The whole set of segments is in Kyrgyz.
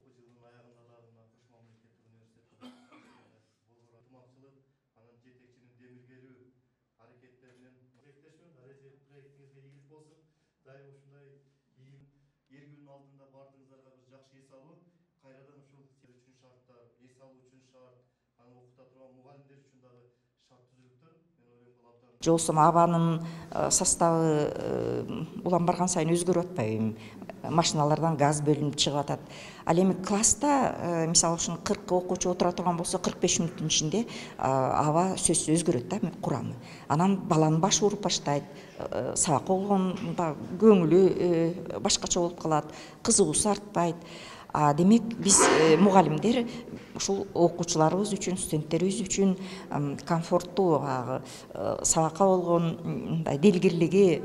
Жылдын аягында дагы мына Кош мамлекеттик университетинде Болгор ынтымакчылык анан жетекчинин демилгелүү аракеттери менен тилектешмин. Проектиңизге ийгилик болсун. Дайым ушундай эл күнүнүн алдында бардыгыңыздарга бир жакшы эс алуу, кайрадан ушул үчүн шарттар, эс алуу үчүн шарт, анан окута турган мугалимдер үчүн дагы шарт түзүлүптүр. Мен ойлойм бул абдан Жоосум абанын составы улам барган сайын өзгөрүп атпайбы? Машиналардан газ бөлүнүп чыгып атат. Ал эми класста мисалы ушун 40 окуучу отура турган болсо 45 мүнөттүн ичинде аба сөзсүз өзгөрөт да курамы. Анан баланын башы ооруп баштайт, сабакка болгон көңүлү башкача болуп калат, кызыгуусу артпайт. Демек биз мугалимдер ушул окуучуларыбыз үчүн, студенттерибиз үчүн комфорттуу сабакка болгон мындай делгирлиги.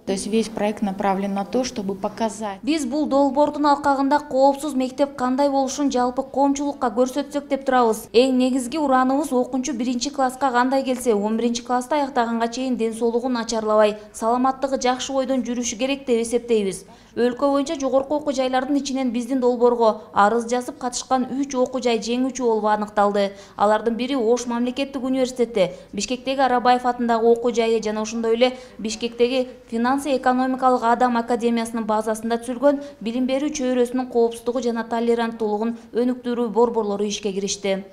То есть весь проект направлен на то, чтобы показать. Биз бул долбоордун алкагында коопсуз мектеп кандай болушун жалпы коомчулукка көрсөтсөк деп турабыз. Эң негизги урааныбыз окуучу 1-класска кандай келсе, 11-класста аяктаганга чейин ден соолугун начарлабай, саламаттыгы жакшы бойдон жүрүшү керек деп эсептейбиз. Өлкө боюнча жогорку окуу жайлардын ичинен биздин долбоорго арыз жазып катышкан 3 окуу жай жеңүүчү болуп аныкталды. Алардын бири Ош мамлекеттик университети, Бишкектеги Арабаев атындагы окуу жайы жана ошондой эле Бишкектеги экономикалык адам академиясынын базасында түзүлгөн билим берүү чөйрөсүнүн коопсуздугу жана толеранттуулугун өнүктүрүү борборлору ишке киришти.